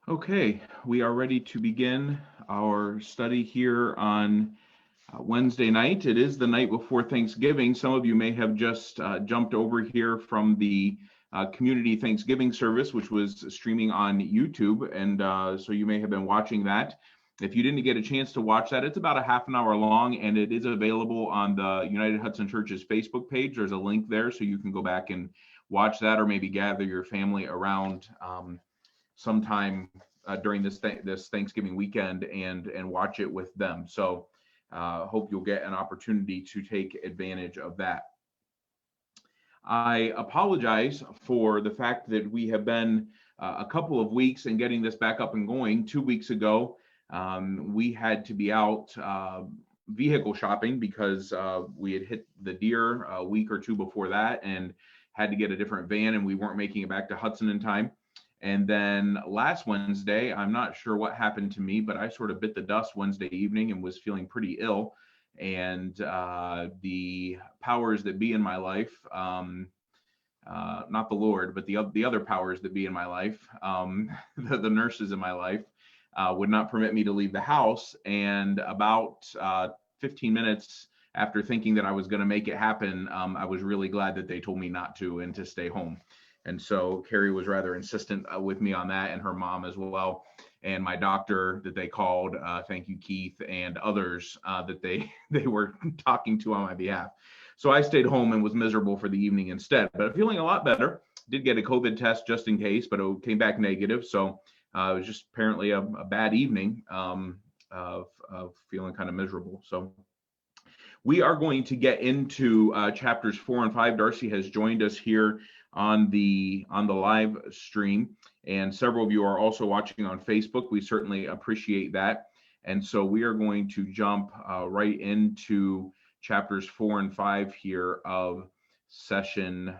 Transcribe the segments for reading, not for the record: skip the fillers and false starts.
Okay, we are ready to begin our study here on Wednesday night. It is the night before Thanksgiving. Some of you may have just jumped over here from the community Thanksgiving service, which was streaming on YouTube, and so you may have been watching that. If you didn't get a chance to watch that, it's about a half an hour long, and it is available on the United Hudson Church's Facebook page. There's a link there, so you can go back and watch that, or maybe gather your family around sometime during this Thanksgiving weekend and watch it with them. So hope you'll get an opportunity to take advantage of that. I apologize for the fact that we have been a couple of weeks in getting this back up and going. 2 weeks ago, we had to be out vehicle shopping because we had hit the deer a week or two before that and had to get a different van, and we weren't making it back to Hudson in time. And then last Wednesday, I'm not sure what happened to me, but I sort of bit the dust Wednesday evening and was feeling pretty ill. And the powers that be in my life, not the Lord, but the other powers that be in my life, the nurses in my life, would not permit me to leave the house. And about 15 minutes after thinking that I was going to make it happen, I was really glad that they told me not to and to stay home. And so Carrie was rather insistent with me on that, and her mom as well, and my doctor that they called. Thank you, Keith, and others that they were talking to on my behalf. So I stayed home and was miserable for the evening instead. But I'm feeling a lot better. Did get a COVID test just in case, but it came back negative. So it was just apparently a bad evening of feeling kind of miserable. So we are going to get into chapters 4 and 5. Darcy has joined us here on the live stream, and several of you are also watching on Facebook. We certainly appreciate that. And so we are going to jump right into chapters 4 and 5 here of session,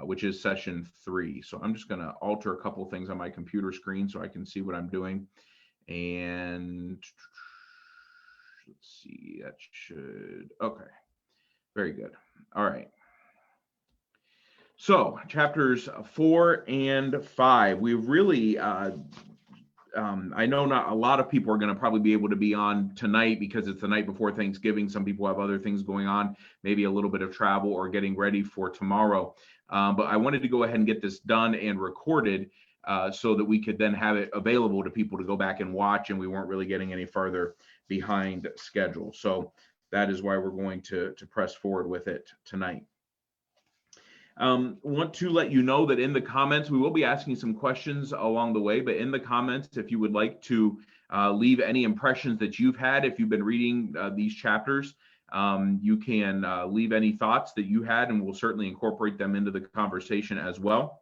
which is session 3. So I'm just going to alter a couple things on my computer screen so I can see what I'm doing. And let's see, that should, okay, very good. All right. So chapters 4 and 5, we really, I know not a lot of people are going to probably be able to be on tonight because it's the night before Thanksgiving. Some people have other things going on, maybe a little bit of travel or getting ready for tomorrow. But I wanted to go ahead and get this done and recorded so that we could then have it available to people to go back and watch, and we weren't really getting any farther behind schedule. So that is why we're going to press forward with it tonight. Want to let you know that in the comments, we will be asking some questions along the way, but in the comments, if you would like to leave any impressions that you've had, if you've been reading these chapters, you can leave any thoughts that you had, and we'll certainly incorporate them into the conversation as well.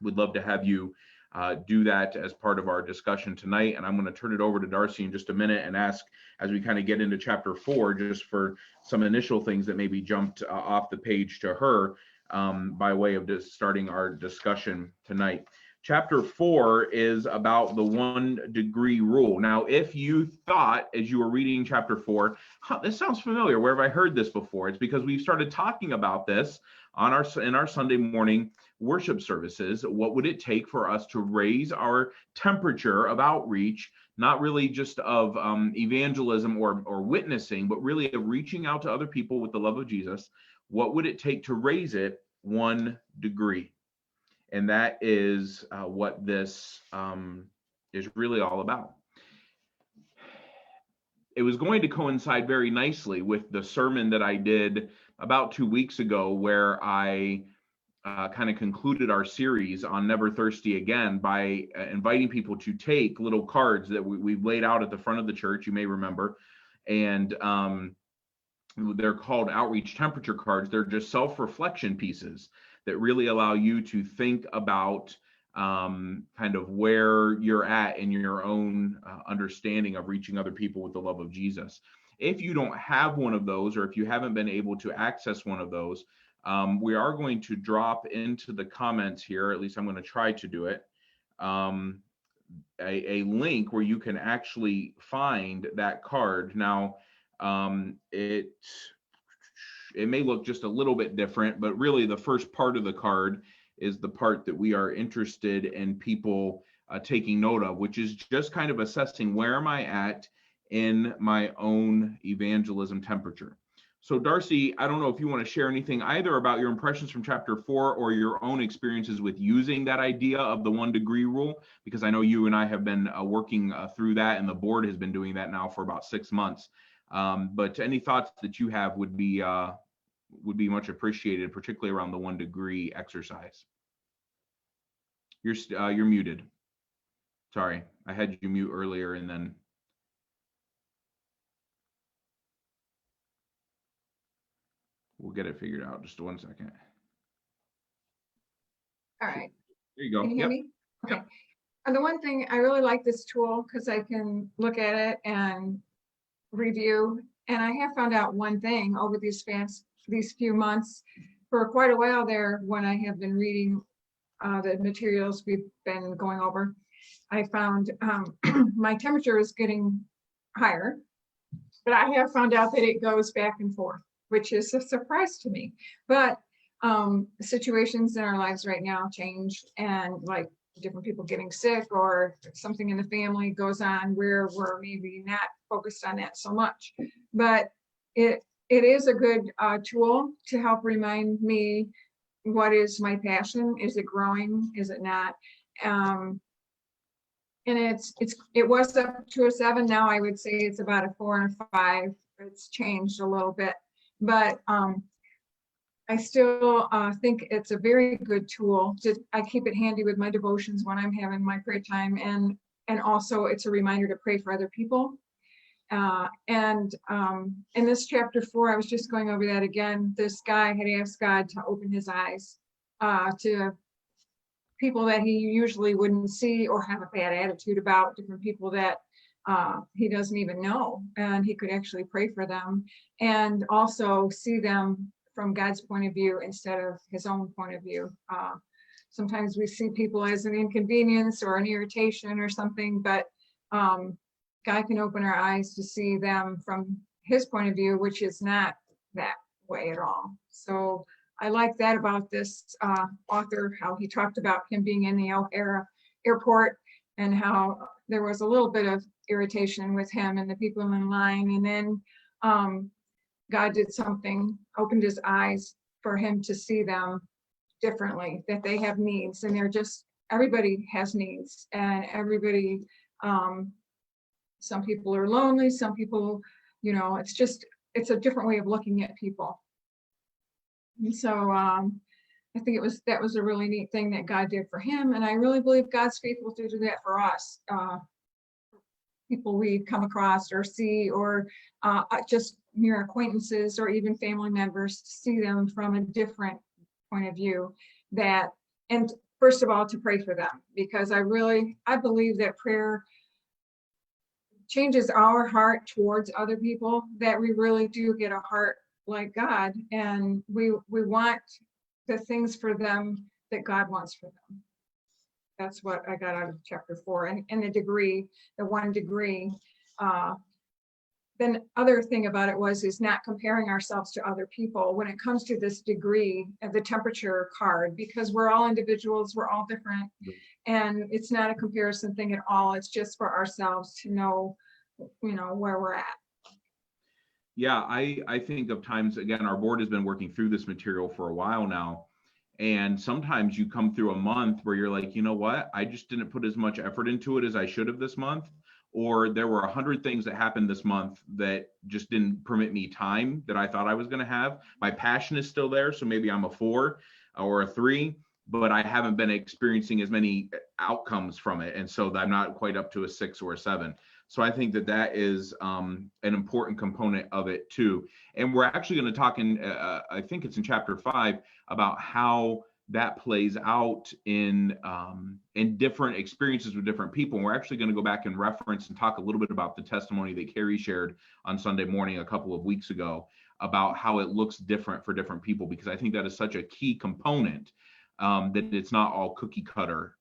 We'd love to have you do that as part of our discussion tonight. And I'm going to turn it over to Darcy in just a minute and ask, as we kind of get into chapter 4, just for some initial things that maybe jumped off the page to her by way of just starting our discussion tonight. Chapter 4 is about the 1 degree rule. Now, if you thought as you were reading chapter 4, this sounds familiar, where have I heard this before? It's because we've started talking about this in our Sunday morning worship services. What would it take for us to raise our temperature of outreach, not really just of evangelism or witnessing, but really of reaching out to other people with the love of Jesus? What would it take to raise it 1 degree? And that is what this is really all about. It was going to coincide very nicely with the sermon that I did about 2 weeks ago, where I kind of concluded our series on Never Thirsty Again by inviting people to take little cards that we've laid out at the front of the church, you may remember. And they're called outreach temperature cards. They're just self-reflection pieces that really allow you to think about kind of where you're at in your own understanding of reaching other people with the love of Jesus. If you don't have one of those, or if you haven't been able to access one of those, we are going to drop into the comments here, at least I'm going to try to do it, a link where you can actually find that card. Now, it may look just a little bit different, but really the first part of the card is the part that we are interested in people taking note of, which is just kind of assessing where am I at in my own evangelism temperature. So Darcy, I don't know if you want to share anything either about your impressions from chapter 4 or your own experiences with using that idea of the 1 degree rule, because I know you and I have been working through that, and the board has been doing that now for about 6 months. But any thoughts that you have would be much appreciated, particularly around the 1 degree exercise. You're muted. Sorry, I had you mute earlier and then. We'll get it figured out. Just 1 second. All right. There you go. Can you hear me? Okay. And the one thing I really like this tool because I can look at it and review. And I have found out one thing over these few months. For quite a while there, when I have been reading the materials we've been going over, I found my temperature is getting higher, but I have found out that it goes back and forth, which is a surprise to me. But situations in our lives right now change, and like different people getting sick or something in the family goes on where we're maybe not focused on that so much. But it is a good tool to help remind me what is my passion. Is it growing? Is it not? And it was up to a 7. Now I would say it's about a 4 and a 5. It's changed a little bit, but I still think it's a very good tool. I keep it handy with my devotions when I'm having my prayer time, and also it's a reminder to pray for other people. And in this chapter 4, I was just going over that again. This guy had asked God to open his eyes to people that he usually wouldn't see or have a bad attitude about, different people that he doesn't even know, and he could actually pray for them and also see them from God's point of view instead of his own point of view. Sometimes we see people as an inconvenience or an irritation or something, but God can open our eyes to see them from his point of view, which is not that way at all. So I like that about this author, how he talked about him being in the O'Hare airport and how there was a little bit of irritation with him and the people in line. And then God did something, opened his eyes for him to see them differently, that they have needs, and everybody has needs, and everybody, some people are lonely, some people, it's a different way of looking at people. And so I think that was a really neat thing that God did for him, and I really believe God's faithful to do that for us. People we come across or see, or just mere acquaintances or even family members, to see them from a different point of view. And first of all, to pray for them, because I believe that prayer changes our heart towards other people, that we really do get a heart like God, and we want the things for them that God wants for them. That's what I got out of chapter 4. And the 1 degree. Then other thing about it is not comparing ourselves to other people when it comes to this degree of the temperature card, because we're all individuals, we're all different, and it's not a comparison thing at all. It's just for ourselves to know, where we're at. Yeah, I think of times, again, our board has been working through this material for a while now. And sometimes you come through a month where you're like, you know what, I just didn't put as much effort into it as I should have this month. Or there were 100 things that happened this month that just didn't permit me time that I thought I was going to have. My passion is still there, so maybe I'm a 4 or a 3, but I haven't been experiencing as many outcomes from it. And so I'm not quite up to a 6 or a 7. So I think that is an important component of it too. And we're actually going to talk I think it's in chapter 5, about how that plays out in different experiences with different people. And we're actually going to go back and reference and talk a little bit about the testimony that Carrie shared on Sunday morning a couple of weeks ago about how it looks different for different people, because I think that is such a key component, that it's not all cookie cutter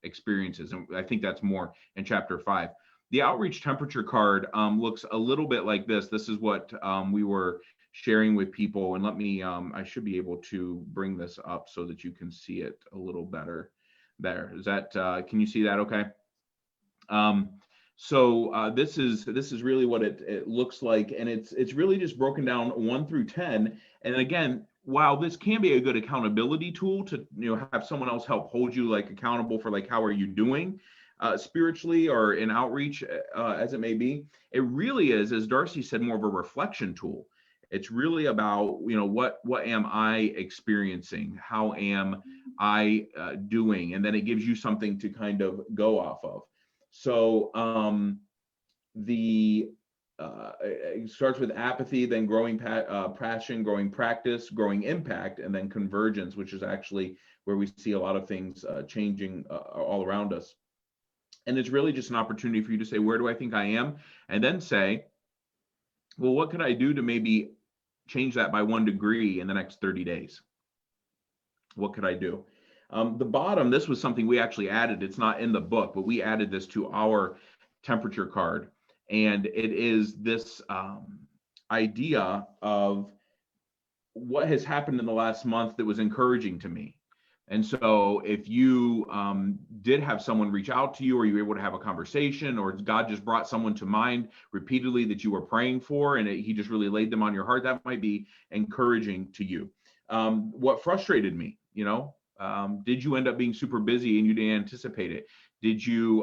experiences. And I think that's more in chapter 5. The outreach temperature card looks a little bit like this. This is what we were sharing with people. And let me, I should be able to bring this up so that you can see it a little better. there. Is that, can you see that okay? So this is really what it looks like, and it's really just broken down 1 through 10. And again, while this can be a good accountability tool to have someone else help hold you like accountable for like how are you doing spiritually or in outreach, as it may be, it really is, as Darcy said, more of a reflection tool. It's really about what am I experiencing, how am I doing, and then it gives you something to kind of go off of. So it starts with apathy, then growing passion, growing practice, growing impact, and then convergence, which is actually where we see a lot of things changing all around us. And it's really just an opportunity for you to say, where do I think I am? And then say, well, what could I do to maybe change that by 1 degree in the next 30 days? What could I do? The bottom, this was something we actually added. It's not in the book, but we added this to our temperature card. And it is this idea of what has happened in the last month that was encouraging to me. And so if you did have someone reach out to you, or you were able to have a conversation, or God just brought someone to mind repeatedly that you were praying for, and he just really laid them on your heart, that might be encouraging to you. What frustrated me, did you end up being super busy and you didn't anticipate it? Did you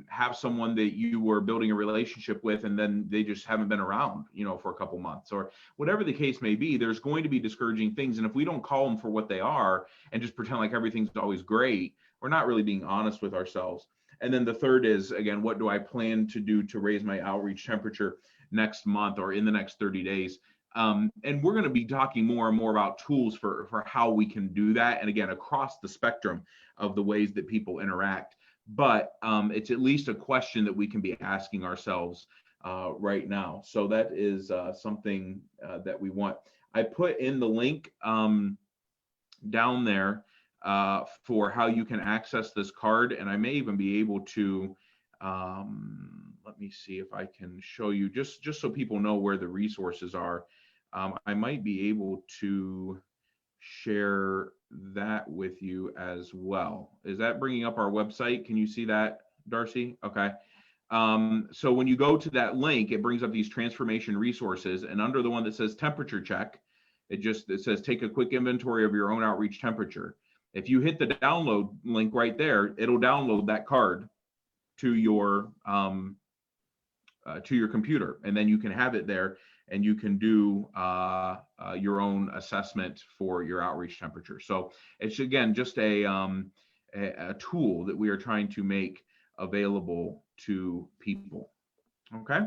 have someone that you were building a relationship with and then they just haven't been around, for a couple months, or whatever the case may be? There's going to be discouraging things. And if we don't call them for what they are and just pretend like everything's always great, we're not really being honest with ourselves. And then the third is, again, what do I plan to do to raise my outreach temperature next month or in the next 30 days? And we're going to be talking more and more about tools for how we can do that. And again, across the spectrum of the ways that people interact. But it's at least a question that we can be asking ourselves right now. So that is something that we want. I put in the link down there for how you can access this card. And I may even be able to, let me see if I can show you, just so people know where the resources are. I might be able to share that with you as well. Is that bringing up our website? Can you see that, Darcy? Okay. So when you go to that link, it brings up these transformation resources, and under the one that says temperature check, it says take a quick inventory of your own outreach temperature. If you hit the download link right there, it'll download that card to your computer, and then you can have it there, and you can do your own assessment for your outreach temperature. So it's, again, just a tool that we are trying to make available to people. Okay.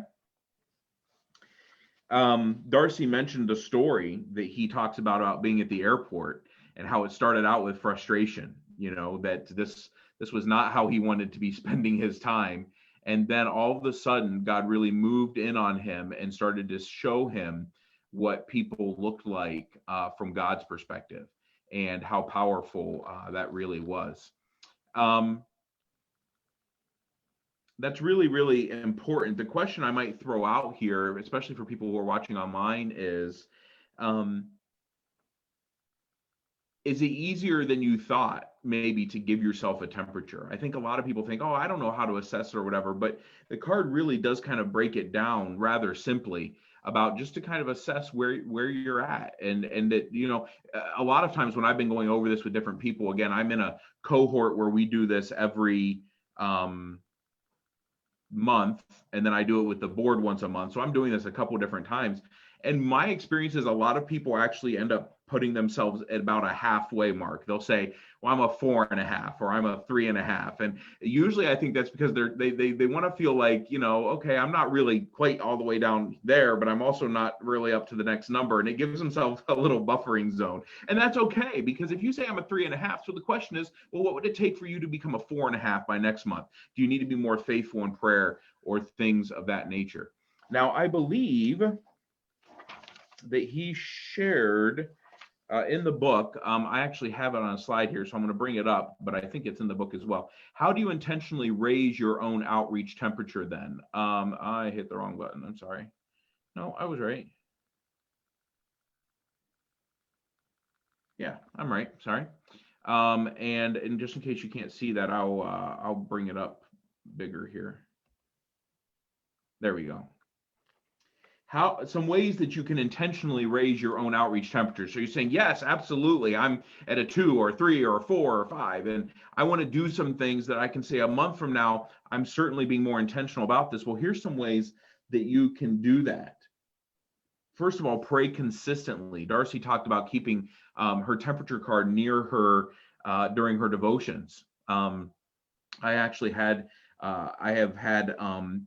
Darcy mentioned the story that he talks about being at the airport and how it started out with frustration, that this was not how he wanted to be spending his time. And then all of a sudden, God really moved in on him and started to show him what people looked like from God's perspective and how powerful that really was. That's really, really important. The question I might throw out here, especially for people who are watching online, is it easier than you thought maybe to give yourself a temperature? I think a lot of people think, oh, I don't know how to assess it or whatever, but the card really does kind of break it down rather simply about just to kind of assess where you're at. And that, a lot of times when I've been going over this with different people, again, I'm in a cohort where we do this every month, and then I do it with the board once a month. So I'm doing this a couple different times. And my experience is a lot of people actually end up putting themselves at about a halfway mark. They'll say, well, I'm a 4.5 or I'm a 3.5. And usually I think that's because they want to feel like, okay, I'm not really quite all the way down there, but I'm also not really up to the next number. And it gives themselves a little buffering zone. And that's okay, because if you say I'm a 3.5, so the question is, well, what would it take for you to become a 4.5 by next month? Do you need to be more faithful in prayer or things of that nature? Now, I believe that he shared in the book, I actually have it on a slide here, so I'm going to bring it up, but I think it's in the book as well. How do you intentionally raise your own outreach temperature then? I hit the wrong button. I'm sorry. No, I was right. Yeah, I'm right. Sorry. And just in case you can't see that, I'll bring it up bigger here. There we go. How some ways that you can intentionally raise your own outreach temperature. So you're saying, yes, absolutely, I'm at a 2 or 3 or 4 or 5, and I want to do some things that I can say a month from now, I'm certainly being more intentional about this. Well, here's some ways that you can do that. First of all, pray consistently. Darcy talked about keeping her temperature card near her during her devotions. I actually had I have had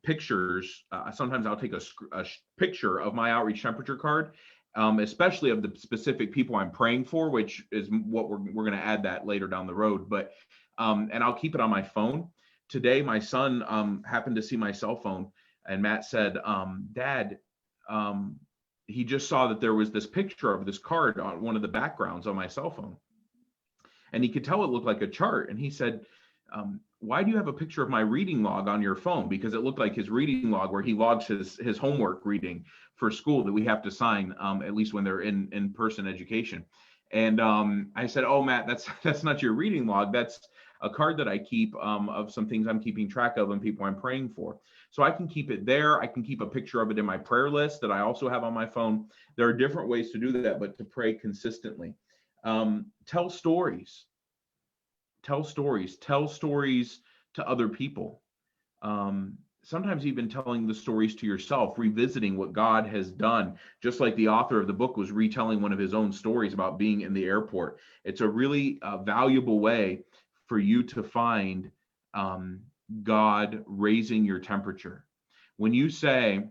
pictures. Sometimes I'll take a picture of my outreach temperature card, especially of the specific people I'm praying for, which is what we're going to add that later down the road. But and I'll keep it on my phone. Today, my son happened to see my cell phone, and Matt said, "Dad, he just saw that there was this picture of this card on one of the backgrounds on my cell phone, and he could tell it looked like a chart." And he said, "Why do you have a picture of my reading log on your phone?" Because it looked like his reading log where he logs his homework reading for school that we have to sign, at least when they're in person education. And I said, "Oh, Matt, that's not your reading log. That's a card that I keep of some things I'm keeping track of and people I'm praying for. So I can keep it there. I can keep a picture of it in my prayer list that I also have on my phone. There are different ways to do that, but to pray consistently. Tell stories. Tell stories to other people. Sometimes even telling the stories to yourself, revisiting what God has done, just like the author of the book was retelling one of his own stories about being in the airport. It's a really valuable way for you to find God raising your temperature. When you say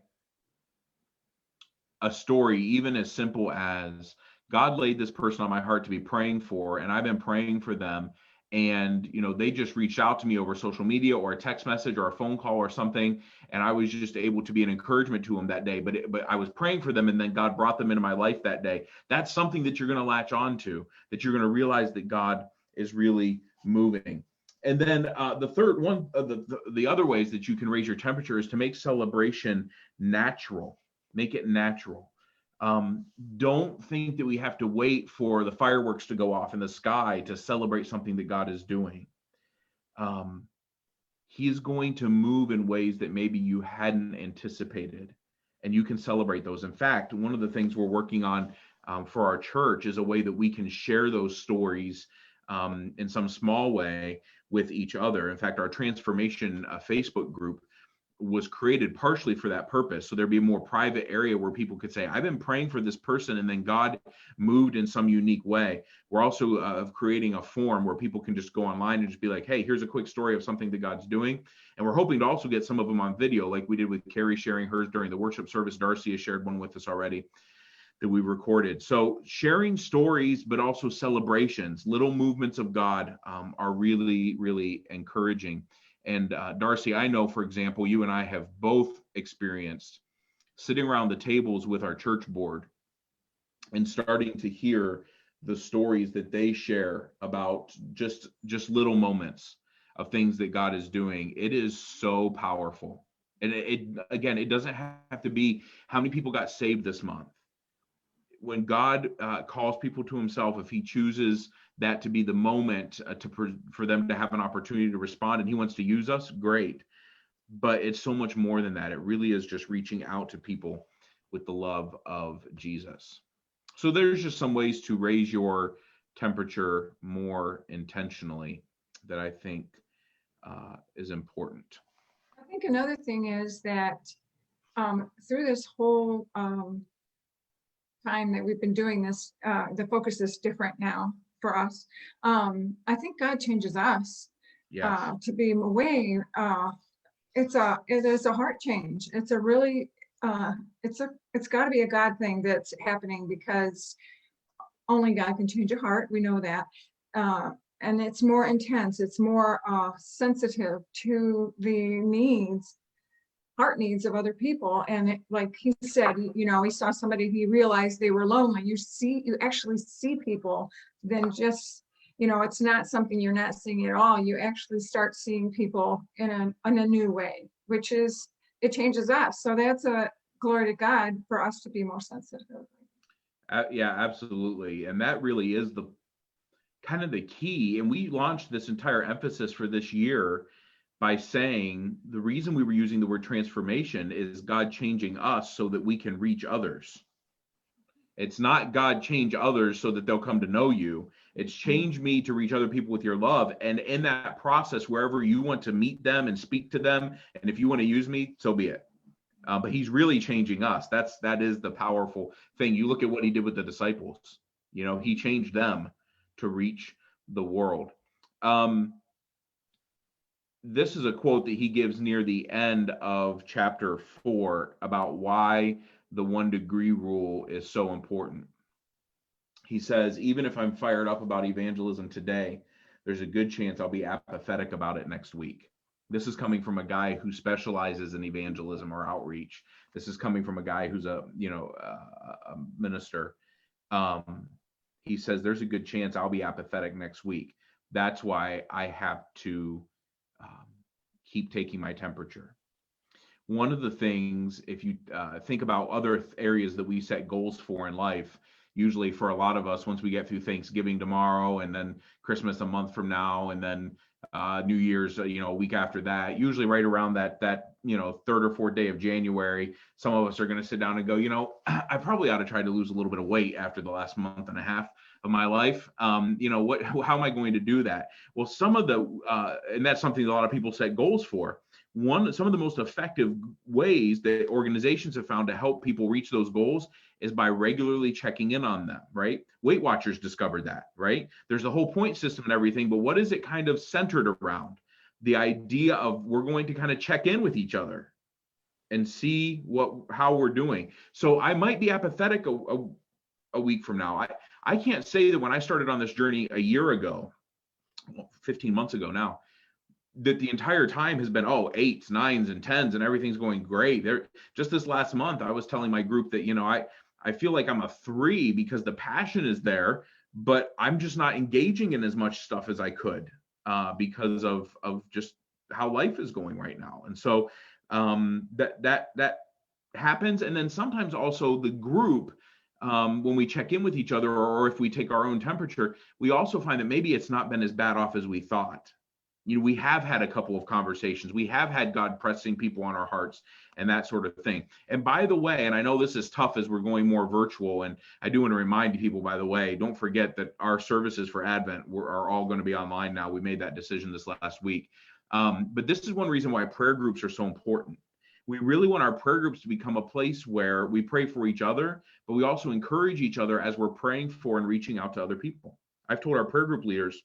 a story, even as simple as, God laid this person on my heart to be praying for, and I've been praying for them, and they just reached out to me over social media or a text message or a phone call or something, and I was just able to be an encouragement to them that day, but I was praying for them, and then God brought them into my life that day. That's something that you're going to latch on to, that you're going to realize that God is really moving. And then the third one, the other ways that you can raise your temperature is to make celebration natural. Make it natural. Don't think that we have to wait for the fireworks to go off in the sky to celebrate something that God is doing. He is going to move in ways that maybe you hadn't anticipated, and you can celebrate those. In fact, one of the things we're working on for our church is a way that we can share those stories in some small way with each other. In fact, our transformation Facebook group was created partially for that purpose. So there'd be a more private area where people could say, I've been praying for this person, and then God moved in some unique way. We're also creating a form where people can just go online and just be like, hey, here's a quick story of something that God's doing. And we're hoping to also get some of them on video, like we did with Carrie sharing hers during the worship service. Darcy has shared one with us already that we recorded. So sharing stories, but also celebrations, little movements of God are really, really encouraging. And Darcy, I know, for example, you and I have both experienced sitting around the tables with our church board and starting to hear the stories that they share about just little moments of things that God is doing. It is so powerful. And it doesn't have to be how many people got saved this month. When God calls people to himself, if he chooses that to be the moment for them to have an opportunity to respond, and he wants to use us, great. But it's so much more than that. It really is just reaching out to people with the love of Jesus. So there's just some ways to raise your temperature more intentionally that I think is important. I think another thing is that through this whole time that we've been doing this, the focus is different now for us. I think God changes us to be way. It is a heart change. It's a really it's got to be a God thing that's happening, because only God can change a heart. We know that. And it's more intense. It's more sensitive to the heart needs of other people. And like he said, he saw somebody, he realized they were lonely. You actually see people, then just, it's not something you're not seeing at all. You actually start seeing people in a new way, which is, it changes us. So that's a glory to God for us to be more sensitive. Yeah, absolutely. And that really is kind of the key. And we launched this entire emphasis for this year by saying the reason we were using the word transformation is God changing us so that we can reach others. It's not God change others so that they'll come to know you. It's change me to reach other people with your love. And in that process, wherever you want to meet them and speak to them, and if you want to use me, so be it. But he's really changing us. That is the powerful thing. You look at what he did with the disciples. He changed them to reach the world. This is a quote that he gives near the end of chapter 4 about why the 1 degree rule is so important. He says, even if I'm fired up about evangelism today, there's a good chance I'll be apathetic about it next week. This is coming from a guy who specializes in evangelism or outreach. This is coming from a guy who's a minister. He says, there's a good chance I'll be apathetic next week. That's why I have to keep taking my temperature. One of the things, if you think about other areas that we set goals for in life, usually for a lot of us, once we get through Thanksgiving tomorrow and then Christmas a month from now, and then New Year's, a week after that, usually right around that third or fourth day of January, some of us are going to sit down and go, I probably ought to try to lose a little bit of weight after the last month and a half of my life. How am I going to do that? Well, some of and that's something a lot of people set goals for. Some of the most effective ways that organizations have found to help people reach those goals is by regularly checking in on them, right? Weight Watchers discovered that, right? There's a whole point system and everything, but what is it kind of centered around? The idea of we're going to kind of check in with each other and see how we're doing. So I might be apathetic a week from now. I can't say that when I started on this journey a year ago, 15 months ago now, that the entire time has been 8s, 9s, and 10s, and everything's going great. Just this last month, I was telling my group that I feel like I'm a 3 because the passion is there, but I'm just not engaging in as much stuff as I could because of just how life is going right now. And so that happens. And then sometimes also the group, when we check in with each other, or if we take our own temperature, we also find that maybe it's not been as bad off as we thought. We have had a couple of conversations. We have had God pressing people on our hearts and that sort of thing. And by the way, and I know this is tough as we're going more virtual, and I do want to remind people, by the way, don't forget that our services for Advent are all going to be online now. We made that decision this last week. But this is one reason why prayer groups are so important. We really want our prayer groups to become a place where we pray for each other, but we also encourage each other as we're praying for and reaching out to other people. I've told our prayer group leaders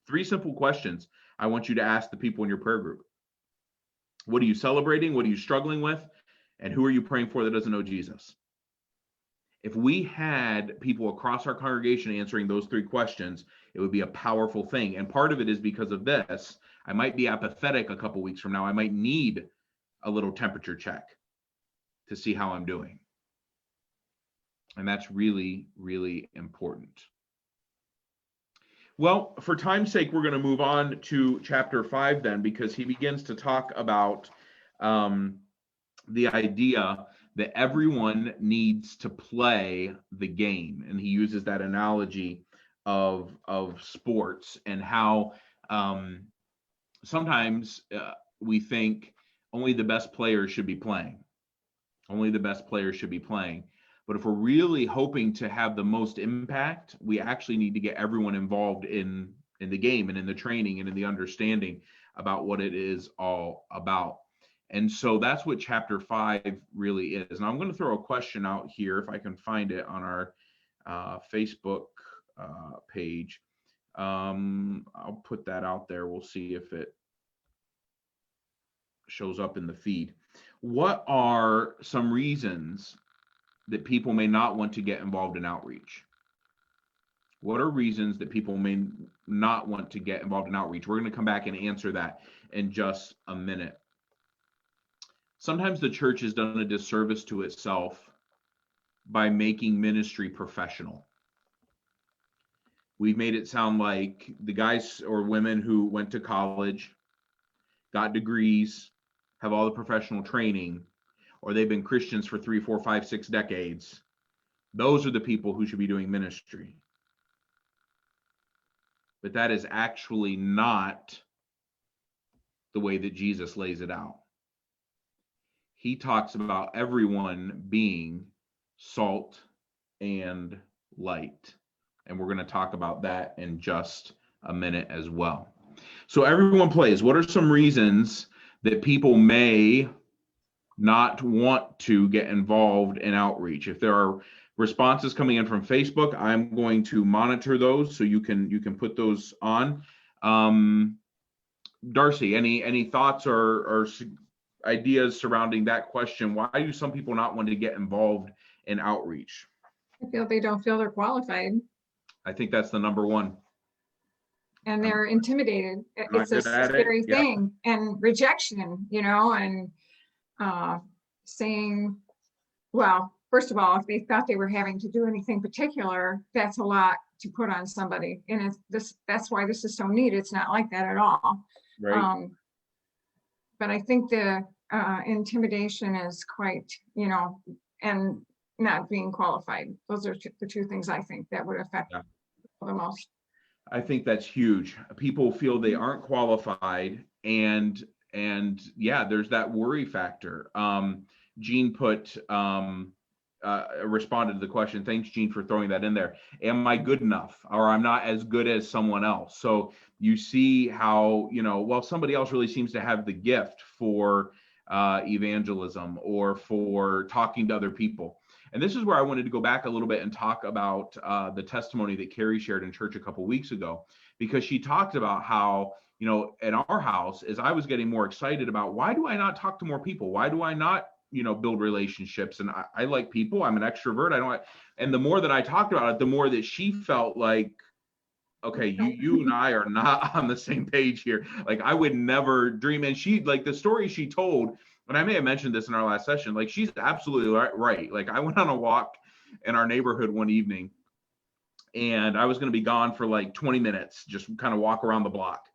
3 simple questions I want you to ask the people in your prayer group. What are you celebrating? What are you struggling with? And who are you praying for that doesn't know Jesus? If we had people across our congregation answering those 3 questions, it would be a powerful thing. And part of it is because of this. I might be apathetic a couple weeks from now. I might need a little temperature check to see how I'm doing. And that's really, really important. Well, for time's sake, we're going to move on to chapter 5 then, because he begins to talk about the idea that everyone needs to play the game. And he uses that analogy of sports and how sometimes we think only the best players should be playing. Only the best players should be playing. But if we're really hoping to have the most impact, we actually need to get everyone involved in the game and in the training and in the understanding about what it is all about. And so that's what chapter 5 really is. And I'm going to throw a question out here, if I can find it, on our Facebook page. I'll put that out there. We'll see if it shows up in the feed. What are some reasons that people may not want to get involved in outreach? What are reasons that people may not want to get involved in outreach? We're going to come back and answer that in just a minute. Sometimes the church has done a disservice to itself by making ministry professional. We've made it sound like the guys or women who went to college, got degrees, have all the professional training, or they've been Christians for 3, 4, 5, 6 decades. Those are the people who should be doing ministry. but that is actually not the way that Jesus lays it out. He talks about everyone being salt and light. And we're going to talk about that in just a minute as well. So everyone plays. What are some reasons that people may not want to get involved in outreach? If there are responses coming in from Facebook, I'm going to monitor those so you can put those on. Darcy, any thoughts or ideas surrounding that question? Why do some people not want to get involved in outreach? I feel they don't feel they're qualified I think that's the number one. and they're intimidated. It's a scary thing. And rejection, and saying, well, first of all, if they thought they were having to do anything particular, that's a lot to put on somebody. And that's why this is so neat. It's not like that at all. Right. But I think the intimidation is quite, and not being qualified. Those are the two things I think that would affect the most. I think that's huge. People feel they aren't qualified, and there's that worry factor. Jean responded to the question. Thanks, Jean, for throwing that in there. Am I good enough, or I'm not as good as someone else? So you see how, somebody else really seems to have the gift for evangelism or for talking to other people. And this is where I wanted to go back a little bit and talk about the testimony that Carrie shared in church a couple weeks ago, because she talked about how, in our house, as I was getting more excited about, why do I not talk to more people? Why do I not, build relationships? And I like people. I'm an extrovert. And the more that I talked about it, the more that she felt like, okay, you and I are not on the same page here. Like, I would never dream. And she, like, the story she told, and I may have mentioned this in our last session, like, she's absolutely right. Like, I went on a walk in our neighborhood one evening, and I was going to be gone for like 20 minutes, just kind of walk around the block.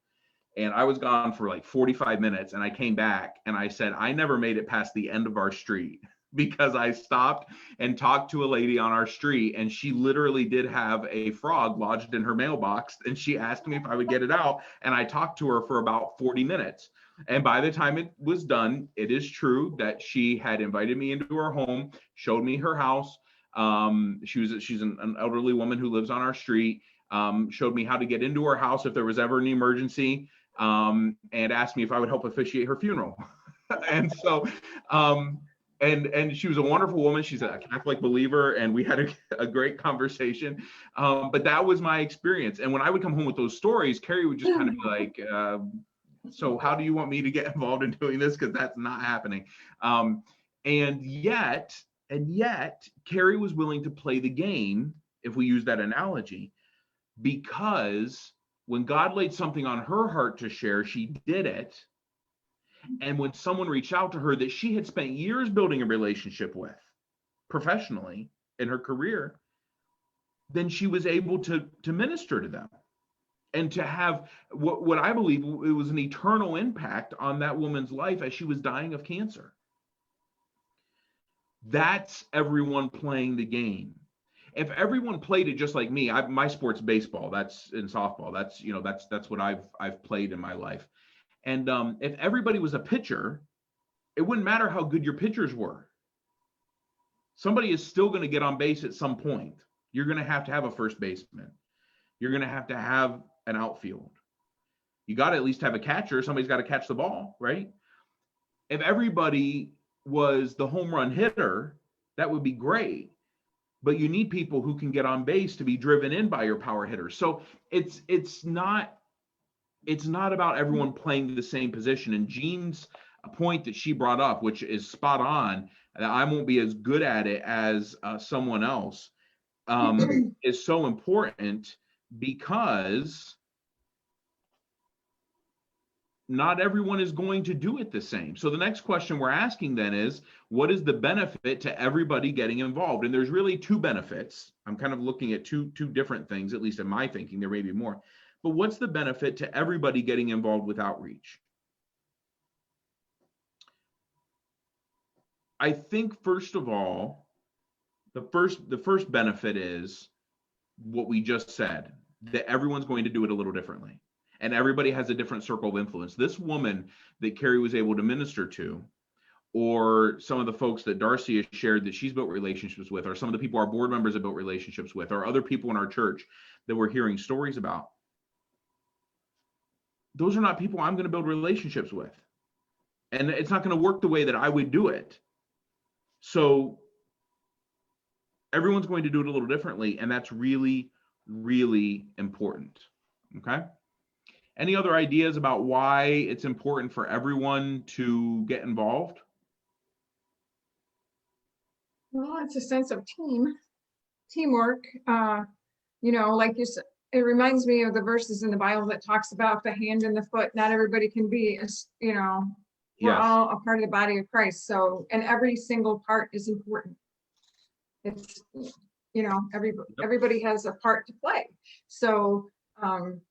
And I was gone for like 45 minutes, and I came back and I said, I never made it past the end of our street, because I stopped and talked to a lady on our street, and she literally did have a frog lodged in her mailbox, and she asked me if I would get it out, and I talked to her for about 40 minutes. And by the time it was done, it is true that she had invited me into her home, showed me her house. She's an elderly woman who lives on our street, showed me how to get into her house if there was ever an emergency, and asked me if I would help officiate her funeral. And so, and she was a wonderful woman. She's a Catholic believer, and we had a great conversation. But that was my experience. And when I would come home with those stories, Carrie would just kind of be like, so how do you want me to get involved in doing this? Because that's not happening. And yet, Carrie was willing to play the game, if we use that analogy, because when God laid something on her heart to share, she did it. And when someone reached out to her that she had spent years building a relationship with professionally in her career, then she was able to minister to them and to have what I believe it was an eternal impact on that woman's life as she was dying of cancer. That's everyone playing the game. If everyone played it just like me, my sport's baseball, that's in softball. That's what I've played in my life. And if everybody was a pitcher, it wouldn't matter how good your pitchers were. Somebody is still going to get on base at some point. You're going to have a first baseman. You're going to have an outfield. You got to at least have a catcher. Somebody's got to catch the ball, right? If everybody was the home run hitter, that would be great. But you need people who can get on base to be driven in by your power hitters. So it's not about everyone playing the same position. And Jean's point that she brought up, which is spot on, that I won't be as good at it as someone else, is so important, because not everyone is going to do it the same. So the next question we're asking then is, what is the benefit to everybody getting involved? And there's really two benefits. I'm kind of looking at two different things, at least in my thinking. There may be more. But what's the benefit to everybody getting involved with outreach? I think, first of all, the first benefit is what we just said. that everyone's going to do it a little differently. And everybody has a different circle of influence. This woman that Carrie was able to minister to, or some of the folks that Darcy has shared that she's built relationships with, or some of the people our board members have built relationships with, or other people in our church that we're hearing stories about, those are not people I'm going to build relationships with. And it's not going to work the way that I would do it. So everyone's going to do it a little differently, and that's really, really important. Okay. Any other ideas about why it's important for everyone to get involved? Well, it's a sense of teamwork. Like you said, it reminds me of the verses in the Bible that talks about the hand and the foot. Not everybody can be, we're Yes. all a part of the body of Christ. So, and every single part is important. It's, everybody has a part to play. So, and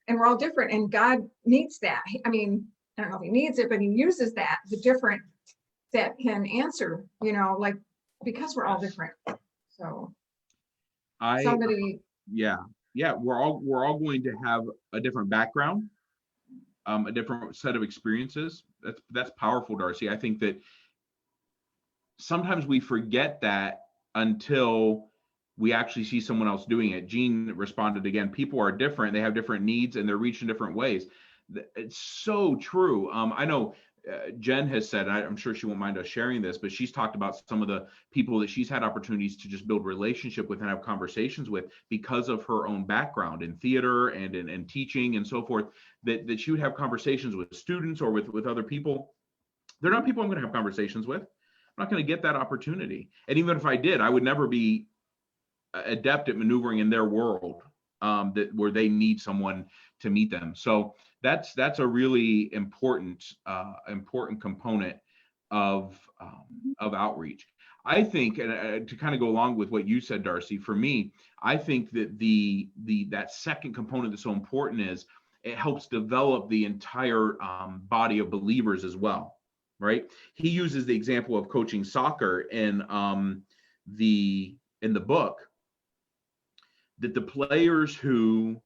we're all different, and God needs that. I mean, I don't know if he needs it, but he uses the different that can answer, because we're all different. So we're all going to have a different background, a different set of experiences. That's powerful, Darcy. I think that sometimes we forget that until we actually see someone else doing it. Jean responded again, people are different, they have different needs, and they're reached in different ways. It's so true. I know Jen has said, I'm sure she won't mind us sharing this, but she's talked about some of the people that she's had opportunities to just build relationship with and have conversations with because of her own background in theater and in teaching and so forth, that she would have conversations with students or with other people. They're not people I'm going to have conversations with. I'm not going to get that opportunity. And even if I did, I would never be adept at maneuvering in their world where they need someone to meet them. So that's a really important component of outreach. I think, and to kind of go along with what you said, Darcy, for me, I think that that second component that's so important is it helps develop the entire body of believers as well, right? He uses the example of coaching soccer in the book, that the players who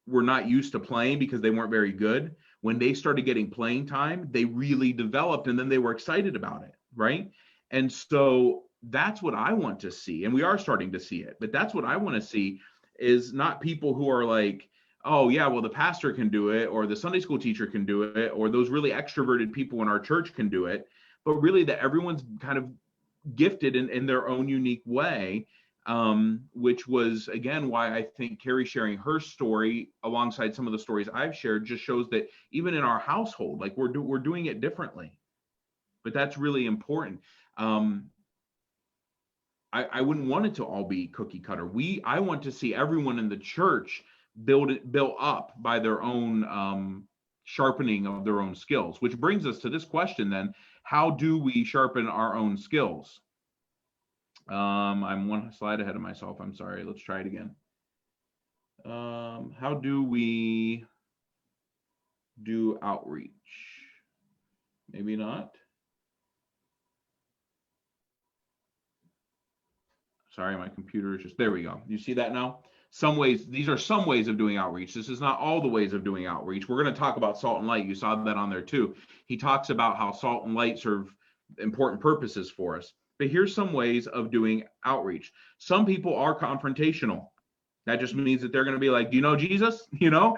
were not used to playing because they weren't very good, when they started getting playing time, they really developed, and then they were excited about it, right? And so that's what I want to see, and we are starting to see it, but that's what I want to see, is not people who are like, oh yeah, well, the pastor can do it, or the Sunday school teacher can do it, or those really extroverted people in our church can do it, but really that everyone's kind of gifted in their own unique way. Which was, again, why I think Carrie sharing her story alongside some of the stories I've shared just shows that even in our household, like we're doing it differently. But that's really important. I wouldn't want it to all be cookie cutter. I want to see everyone in the church built up by their own sharpening of their own skills, which brings us to this question then: how do we sharpen our own skills? I'm one slide ahead of myself. I'm sorry. Let's try it again. How do we do outreach? Maybe not. Sorry, my computer is just, there we go. You see that now? These are some ways of doing outreach. This is not all the ways of doing outreach. We're going to talk about salt and light. You saw that on there too. He talks about how salt and light serve important purposes for us. But here's some ways of doing outreach. Some people are confrontational. That just means that they're going to be like, do you know Jesus? Do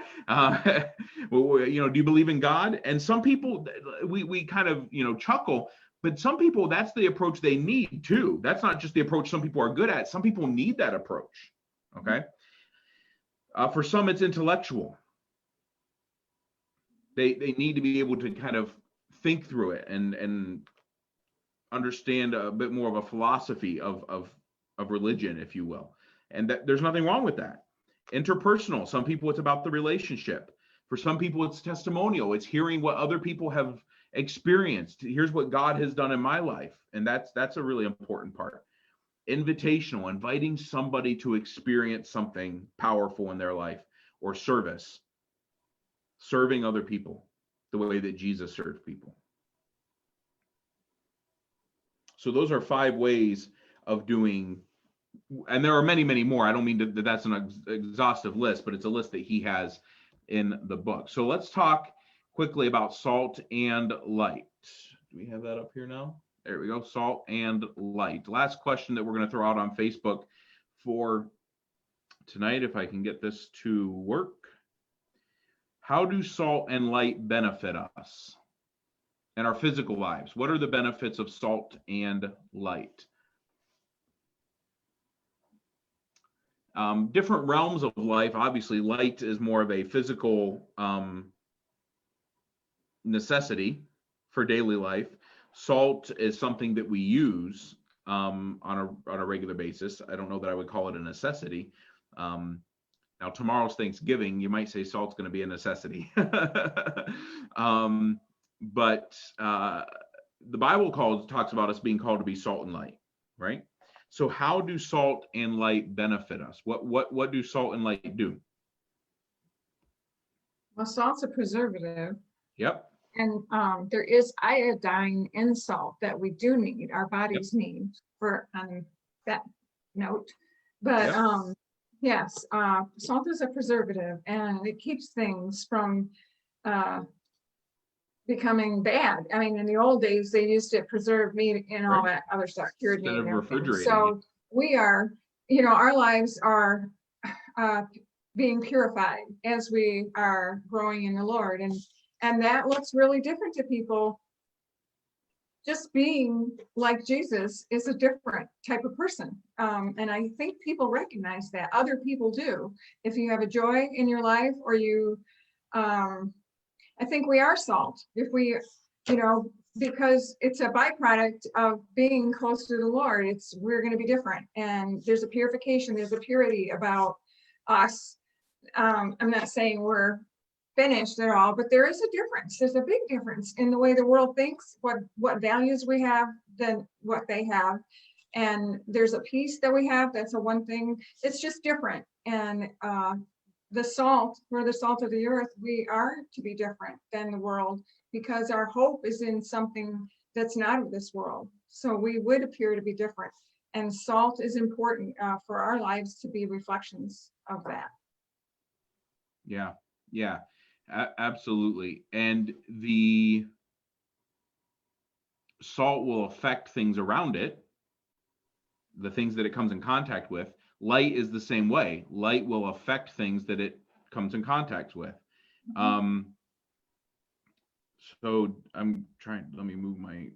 you believe in God? And some people, we kind of, chuckle, but some people, that's the approach they need too. That's not just the approach some people are good at. Some people need that approach. Okay. For some, it's intellectual. They need to be able to kind of think through it and understand a bit more of a philosophy of religion, if you will. And that there's nothing wrong with that. Interpersonal, some people it's about the relationship. For some people it's testimonial. It's hearing what other people have experienced. Here's what God has done in my life. And that's a really important part. Invitational, inviting somebody to experience something powerful in their life, or service, serving other people the way that Jesus served people. So those are 5 ways of doing and there are many, many more. I don't mean that that's an exhaustive list, but it's a list that he has in the book. So let's talk quickly about salt and light. Do we have that up here now? There we go. Salt and light. Last question that we're going to throw out on Facebook for tonight, if I can get this to work. How do salt and light benefit us in our physical lives? What are the benefits of salt and light? Different realms of life. Obviously, light is more of a physical necessity for daily life. Salt is something that we use on a regular basis. I don't know that I would call it a necessity. Now, tomorrow's Thanksgiving. You might say salt's going to be a necessity. But the Bible talks about us being called to be salt and light, right? So how do salt and light benefit us? What do salt and light do? Well, salt's a preservative. Yep. And there is iodine in salt that we do need, our bodies need for on that note. But yes, salt is a preservative, and it keeps things from becoming bad. I mean, in the old days, they used to preserve meat and all that other stuff, cured meat and everything. So we are, our lives are being purified as we are growing in the Lord. And that looks really different to people. Just being like Jesus is a different type of person. And I think people recognize that. Other people do. If you have a joy in your life, or you, I think we are salt. If we, because it's a byproduct of being close to the Lord, we're going to be different. And there's a purification, there's a purity about us. I'm not saying we're finished at all, but there is a difference. There's a big difference in the way the world thinks, what values we have than what they have. And there's a peace that we have. That's a one thing. It's just different. And the salt, we're the salt of the earth. We are to be different than the world, because our hope is in something that's not of this world. So we would appear to be different. And salt is important for our lives to be reflections of that. Yeah. Absolutely. And the salt will affect things around it, the things that it comes in contact with. Light is the same way. Light will affect things that it comes in contact with. So let me move my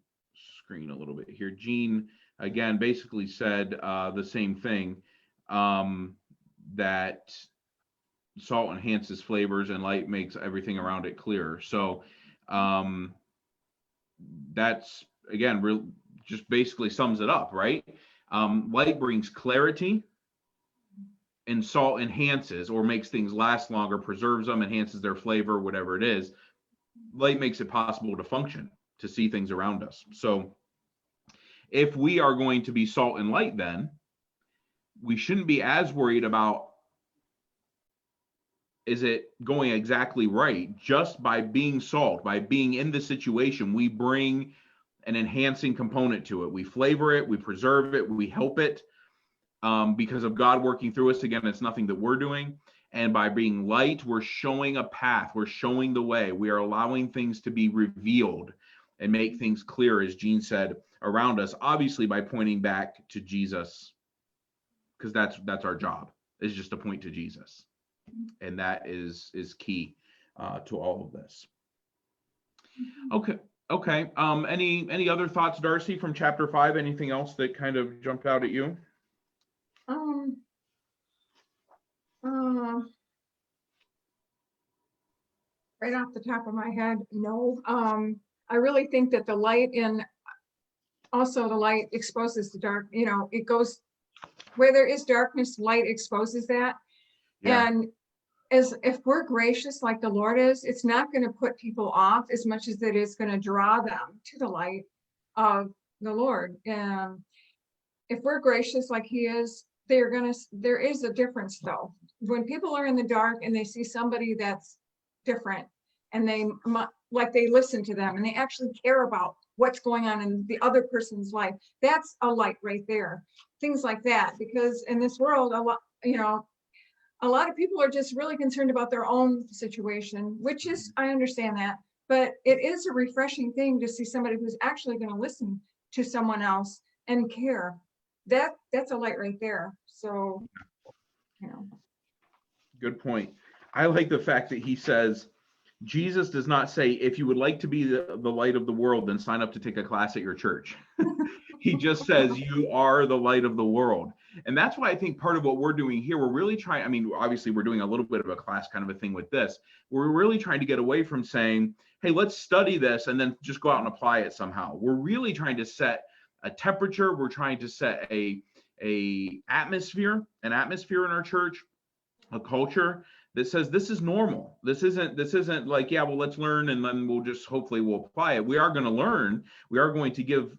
screen a little bit here. Jean, again, basically said the same thing, that salt enhances flavors and light makes everything around it clearer. So that's, again, just basically sums it up, right? Light brings clarity, and salt enhances or makes things last longer, preserves them, enhances their flavor, whatever it is. Light makes it possible to function, to see things around us. So if we are going to be salt and light, then we shouldn't be as worried about, is it going exactly right? Just by being salt, by being in the situation, we bring an enhancing component to it. We flavor it, we preserve it, we help it because of God working through us. Again, it's nothing that we're doing. And by being light, we're showing a path, we're showing the way. We are allowing things to be revealed and make things clear, as Jean said, around us, obviously by pointing back to Jesus, because that's our job, is just to point to Jesus. And that is key to all of this. Okay. Any other thoughts, Darcy, from chapter 5? Anything else that kind of jumped out at you? Right off the top of my head, no. I really think that the light exposes the dark. It goes where there is darkness, light exposes that. Yeah. And if we're gracious like the Lord is, it's not going to put people off as much as it is going to draw them to the light of the Lord. And if we're gracious like He is, there is a difference though. When people are in the dark and they see somebody that's different, and they listen to them, and they actually care about what's going on in the other person's life. That's a light right there. Things like that, because in this world, a lot of people are just really concerned about their own situation, which is, I understand that, but it is a refreshing thing to see somebody who's actually going to listen to someone else and care. That's a light right there. So, Good point. I like the fact that he says, Jesus does not say, if you would like to be the light of the world, then sign up to take a class at your church. He just says, you are the light of the world. And that's why I think part of what we're doing here, we're really trying, I mean, obviously we're doing a little bit of a class kind of a thing with this. We're really trying to get away from saying, hey, let's study this and then just go out and apply it somehow. We're really trying to set a temperature. We're trying to set an atmosphere in our church, a culture that says this is normal. This isn't like, yeah, well, let's learn and then hopefully we'll apply it. We are going to learn. We are going to give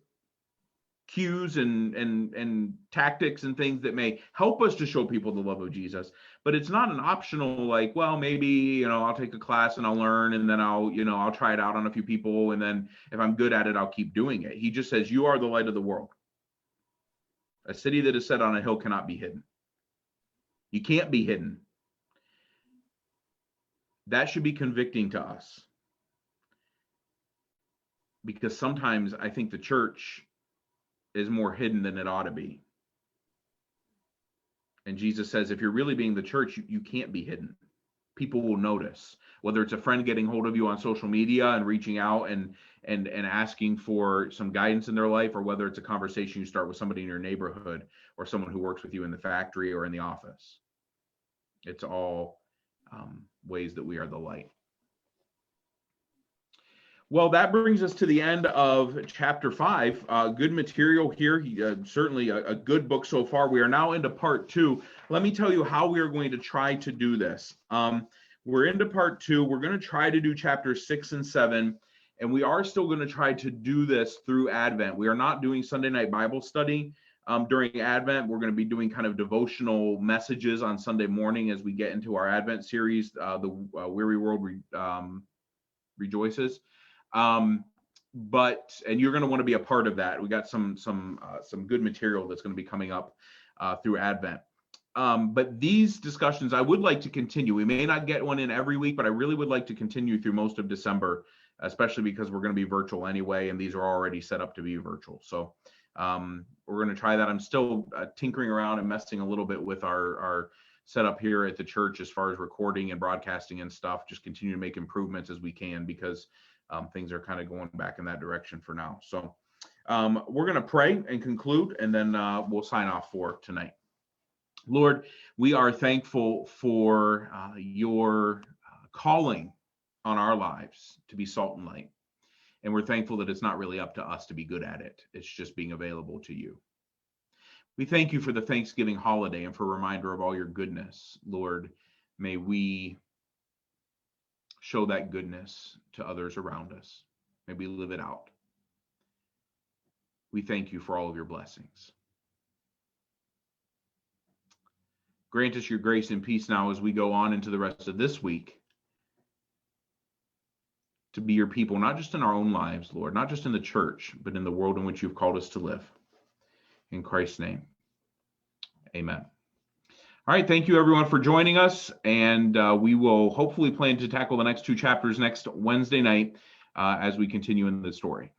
cues and tactics and things that may help us to show people the love of Jesus, but it's not an optional, like, well, maybe, I'll take a class and I'll learn and then I'll try it out on a few people. And then if I'm good at it, I'll keep doing it. He just says, you are the light of the world. A city that is set on a hill cannot be hidden. You can't be hidden. That should be convicting to us, because sometimes I think the church is more hidden than it ought to be. And Jesus says, if you're really being the church, you can't be hidden. People will notice, whether it's a friend getting hold of you on social media and reaching out and asking for some guidance in their life, or whether it's a conversation you start with somebody in your neighborhood or someone who works with you in the factory or in the office. It's all ways that we are the light. Well, that brings us to the end of chapter 5. Good material here. Certainly a good book so far. We are now into part 2. Let me tell you how we are going to try to do this. We're into part 2. We're going to try to do chapters 6 and 7, and we are still going to try to do this through Advent. We are not doing Sunday night Bible study during Advent. We're going to be doing kind of devotional messages on Sunday morning as we get into our Advent series, The Weary World Rejoices. And you're going to want to be a part of that. We got some good material that's going to be coming up through Advent. But these discussions, I would like to continue. We may not get one in every week, but I really would like to continue through most of December, especially because we're going to be virtual anyway, and these are already set up to be virtual. So we're going to try that. I'm still tinkering around and messing a little bit with our setup here at the church as far as recording and broadcasting and stuff. Just continue to make improvements as we can, because things are kind of going back in that direction for now. So we're going to pray and conclude, and then we'll sign off for tonight. Lord, we are thankful for your calling on our lives to be salt and light. And we're thankful that it's not really up to us to be good at it. It's just being available to you. We thank you for the Thanksgiving holiday and for a reminder of all your goodness. Lord, may we show that goodness to others around us. May we live it out. We thank you for all of your blessings. Grant us your grace and peace now as we go on into the rest of this week, to be your people, not just in our own lives, Lord, not just in the church, but in the world in which you've called us to live. In Christ's name, amen. All right, thank you everyone for joining us, and we will hopefully plan to tackle the next 2 chapters next Wednesday night as we continue in the story.